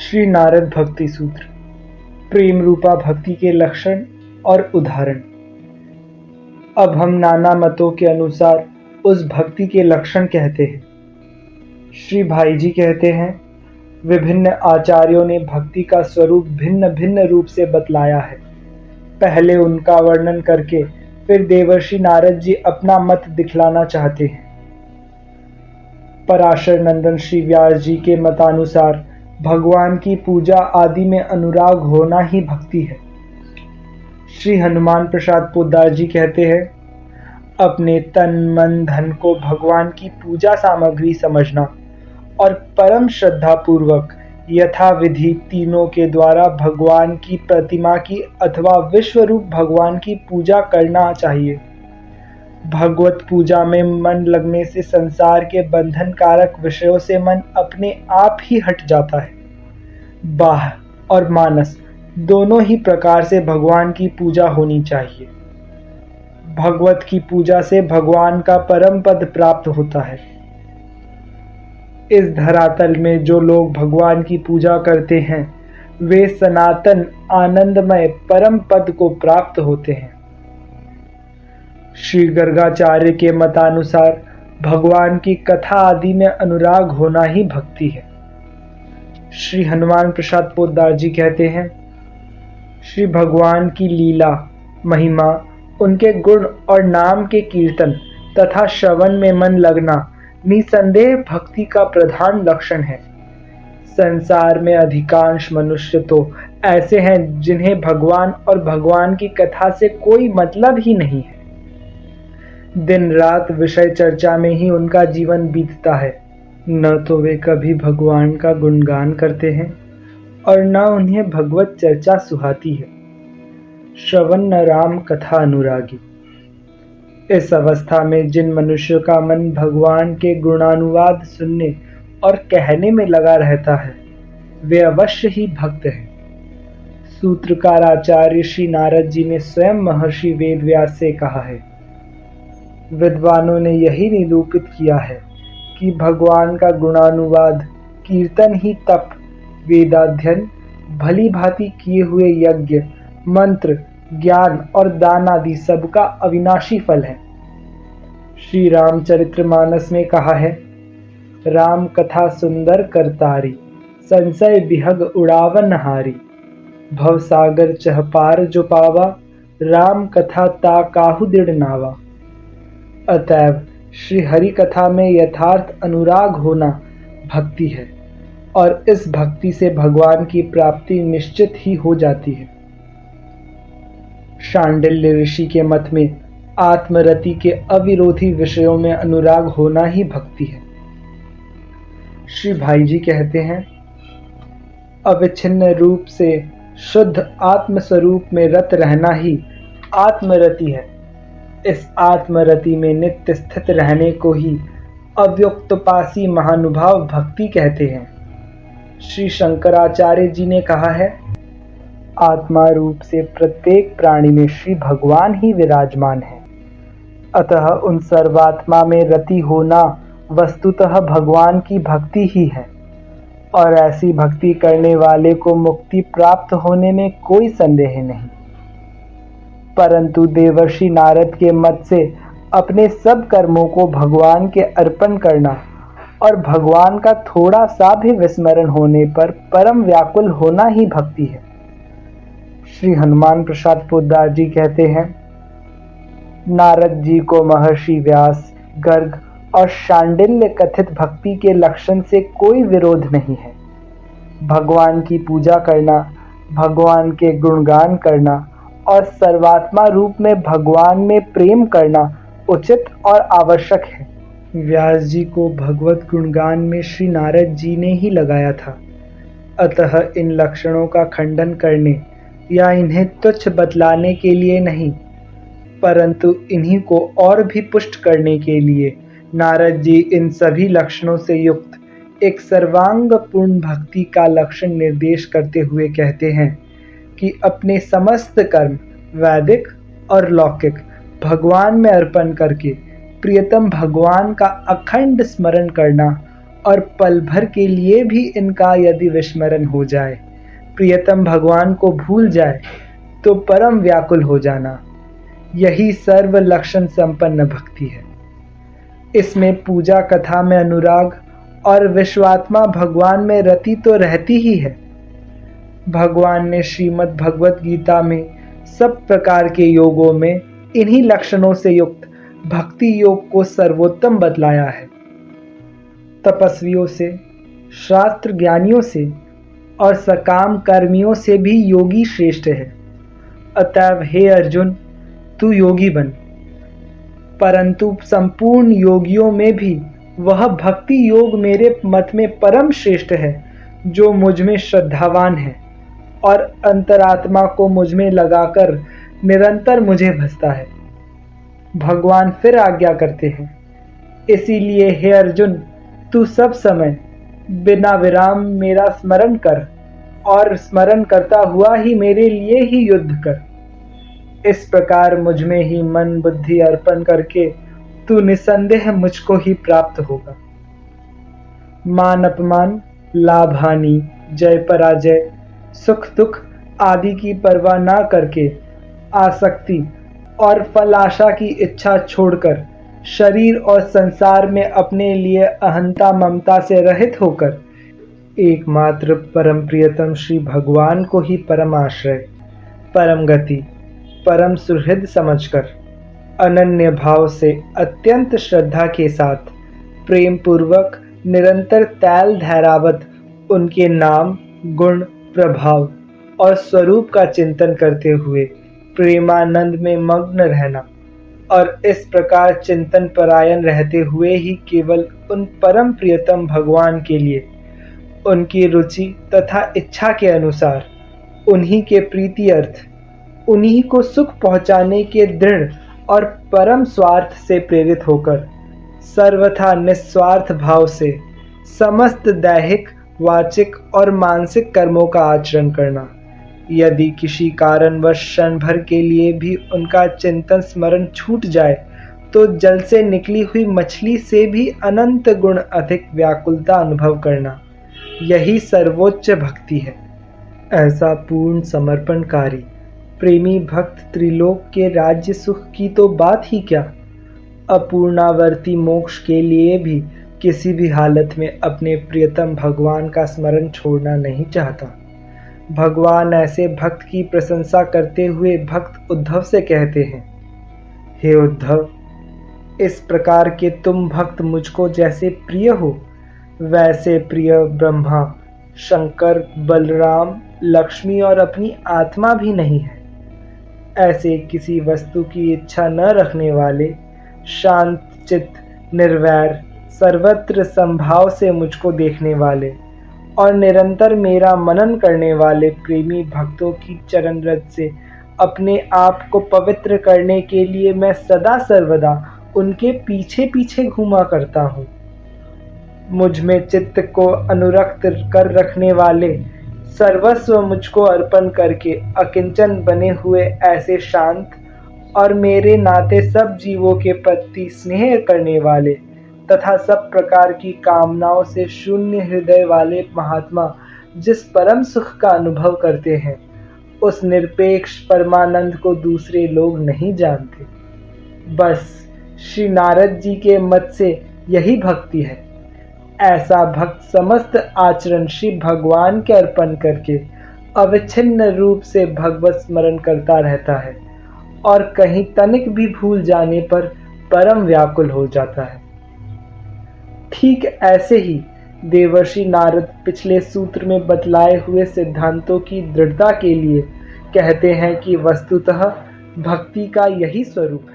श्री नारद भक्ति सूत्र। प्रेम रूपा भक्ति के लक्षण और उदाहरण। अब हम नाना मतों के अनुसार उस भक्ति के लक्षण कहते हैं। श्री भाई जी कहते हैं, विभिन्न आचार्यों ने भक्ति का स्वरूप भिन्न भिन्न रूप से बतलाया है। पहले उनका वर्णन करके फिर देवर्षि नारद जी अपना मत दिखलाना चाहते हैं। पराशर नंदन श्री व्यास जी के मतानुसार भगवान की पूजा आदि में अनुराग होना ही भक्ति है। श्री हनुमान प्रसाद पोद्दार जी कहते हैं, अपने तन मन धन को भगवान की पूजा सामग्री समझना और परम श्रद्धा पूर्वक यथाविधि तीनों के द्वारा भगवान की प्रतिमा की अथवा विश्वरूप भगवान की पूजा करना चाहिए। भगवत पूजा में मन लगने से संसार के बंधन कारक विषयों से मन अपने आप ही हट जाता है। बाह्य और मानस दोनों ही प्रकार से भगवान की पूजा होनी चाहिए। भगवत की पूजा से भगवान का परम पद प्राप्त होता है। इस धरातल में जो लोग भगवान की पूजा करते हैं वे सनातन आनंदमय परम पद को प्राप्त होते हैं। श्री गर्गाचार्य के मतानुसार भगवान की कथा आदि में अनुराग होना ही भक्ति है। श्री हनुमान प्रसाद पोद्दार जी कहते हैं, श्री भगवान की लीला महिमा, उनके गुण और नाम के कीर्तन तथा श्रवण में मन लगना निसंदेह भक्ति का प्रधान लक्षण है। संसार में अधिकांश मनुष्य तो ऐसे हैं जिन्हें भगवान और भगवान की कथा से कोई मतलब ही नहीं है। दिन रात विषय चर्चा में ही उनका जीवन बीतता है। न तो वे कभी भगवान का गुणगान करते हैं और न उन्हें भगवत चर्चा सुहाती है। श्रवण न राम कथा अनुरागी। इस अवस्था में जिन मनुष्यों का मन भगवान के गुणानुवाद सुनने और कहने में लगा रहता है वे अवश्य ही भक्त हैं। सूत्रकार आचार्य श्री नारद जी ने स्वयं महर्षि वेदव्यास से कहा है, विद्वानों ने यही निरूपित किया है कि भगवान का गुणानुवाद, कीर्तन ही तप, वेदाध्ययन, भली भांति किए हुए यज्ञ, मंत्र, ज्ञान और दान आदि सबका अविनाशी फल है। श्री रामचरितमानस में कहा है, राम कथा सुंदर करतारी, संशय बिहग उड़ावन हारी, भव सागर चह पार जो पावा, राम कथा ता काहू दृढ़ नावा। अतएव श्री हरि कथा में यथार्थ अनुराग होना भक्ति है और इस भक्ति से भगवान की प्राप्ति निश्चित ही हो जाती है। शांडिल्य ऋषि के मत में आत्मरति के अविरोधी विषयों में अनुराग होना ही भक्ति है। श्री भाई जी कहते हैं, अविच्छिन्न रूप से शुद्ध आत्म स्वरूप में रत रहना ही आत्मरति है। इस आत्मरति में नित्य स्थित रहने को ही अव्युक्तपासी महानुभाव भक्ति कहते हैं। श्री शंकराचार्य जी ने कहा है, आत्मा रूप से प्रत्येक प्राणी में श्री भगवान ही विराजमान है। अतः उन सर्वात्मा में रति होना वस्तुतः भगवान की भक्ति ही है और ऐसी भक्ति करने वाले को मुक्ति प्राप्त होने में कोई संदेह नहीं। परंतु देवर्षि नारद के मत से अपने सब कर्मों को भगवान के अर्पण करना और भगवान का थोड़ा सा भी विस्मरण होने पर परम व्याकुल होना ही भक्ति है। श्री हनुमान प्रसाद पोद्दार जी कहते हैं, नारद जी को महर्षि व्यास, गर्ग और शांडिल्य कथित भक्ति के लक्षण से कोई विरोध नहीं है। भगवान की पूजा करना, भगवान के गुणगान करना और सर्वात्मा रूप में भगवान में प्रेम करना उचित और आवश्यक है। व्यास जी को भगवत गुणगान में श्री नारद जी ने ही लगाया था। अतः इन लक्षणों का खंडन करने या इन्हें तुच्छ बतलाने के लिए नहीं, परंतु इन्हीं को और भी पुष्ट करने के लिए नारद जी इन सभी लक्षणों से युक्त एक सर्वांग पूर्ण भक्ति का लक्षण निर्देश करते हुए कहते हैं कि अपने समस्त कर्म वैदिक और लौकिक भगवान में अर्पण करके प्रियतम भगवान का अखंड स्मरण करना और पल भर के लिए भी इनका यदि विस्मरण हो जाए, प्रियतम भगवान को भूल जाए, तो परम व्याकुल हो जाना, यही सर्व लक्षण संपन्न भक्ति है। इसमें पूजा कथा में अनुराग और विश्वात्मा भगवान में रति तो रहती ही है। भगवान ने श्रीमद् भगवत गीता में सब प्रकार के योगों में इन्हीं लक्षणों से युक्त भक्ति योग को सर्वोत्तम बतलाया है। तपस्वियों से, शास्त्र ज्ञानियों से और सकाम कर्मियों से भी योगी श्रेष्ठ है। अतएव हे अर्जुन, तू योगी बन। परंतु संपूर्ण योगियों में भी वह भक्ति योग मेरे मत में परम श्रेष्ठ है, जो मुझ में श्रद्धावान है और अंतरात्मा को मुझ में लगाकर निरंतर मुझे भजता है। भगवान फिर आज्ञा करते हैं, इसीलिए हे अर्जुन, तू सब समय बिना विराम मेरा स्मरण कर और स्मरण करता हुआ ही मेरे लिए ही युद्ध कर। इस प्रकार मुझ में ही मन बुद्धि अर्पण करके तू निसंदेह मुझको ही प्राप्त होगा। मान अपमान, लाभ हानि, जय पराजय, सुख दुख आदि की परवाह ना करके आसक्ति और फल आशा की इच्छा छोड़कर शरीर और संसार में अपने लिए अहंता ममता से रहित होकर एकमात्र परम प्रियतम श्री भगवान को ही परम आश्रय, परम गति, परम सुहृद समझकर अनन्य भाव से अत्यंत श्रद्धा के साथ प्रेम पूर्वक निरंतर तैल धैर्यवत उनके नाम, गुण, प्रभाव और स्वरूप का चिंतन करते हुए प्रेमानंद में मग्न रहना और इस प्रकार चिंतन परायण रहते हुए ही केवल उन परम प्रियतम भगवान के लिए उनकी रुचि तथा इच्छा के अनुसार उन्हीं के प्रीति अर्थ, उन्हीं को सुख पहुंचाने के दृढ़ और परम स्वार्थ से प्रेरित होकर सर्वथा निस्वार्थ भाव से समस्त दैहिक, वाचिक और मानसिक कर्मों का आचरण करना। यदि किसी कारणवश क्षण भर के लिए भी उनका चिंतन स्मरण छूट जाए, तो जल से निकली हुई मछली से भी अनंत गुण अधिक व्याकुलता अनुभव करना, यही सर्वोच्च भक्ति है। ऐसा पूर्ण समर्पणकारी प्रेमी भक्त त्रिलोक के राज्य सुख की तो बात ही क्या, अपूर्णावर्ती मोक्ष के लिए भी किसी भी हालत में अपने प्रियतम भगवान का स्मरण छोड़ना नहीं चाहता। भगवान ऐसे भक्त की प्रशंसा करते हुए भक्त उद्धव से कहते हैं, हे उद्धव, इस प्रकार के तुम भक्त मुझको जैसे प्रिय हो, वैसे प्रिय ब्रह्मा, शंकर, बलराम, लक्ष्मी और अपनी आत्मा भी नहीं है। ऐसे किसी वस्तु की इच्छा न रखने वाले, शांत चित्त, निर्वैर, सर्वत्र संभाव से मुझको देखने वाले और निरंतर मेरा मनन करने वाले प्रेमी भक्तों की चरण रज से अपने आप को पवित्र करने के लिए मैं सदा सर्वदा उनके पीछे पीछे घूमा करता हूँ। मुझ में चित्त को अनुरक्त कर रखने वाले, सर्वस्व मुझको अर्पण करके अकिंचन बने हुए ऐसे शांत और मेरे नाते सब जीवों के प्रति स्नेह करने वाले तथा सब प्रकार की कामनाओं से शून्य हृदय वाले महात्मा जिस परम सुख का अनुभव करते हैं, उस निरपेक्ष परमानंद को दूसरे लोग नहीं जानते। बस श्री नारद जी के मत से यही भक्ति है। ऐसा भक्त समस्त आचरण श्री भगवान के अर्पण करके अविच्छिन्न रूप से भगवत स्मरण करता रहता है और कहीं तनिक भी भूल जाने पर परम व्याकुल हो जाता है। ठीक ऐसे ही देवर्षि नारद पिछले सूत्र में बतलाए हुए सिद्धांतों की दृढ़ता के लिए कहते हैं कि वस्तुतः भक्ति का यही स्वरूप है।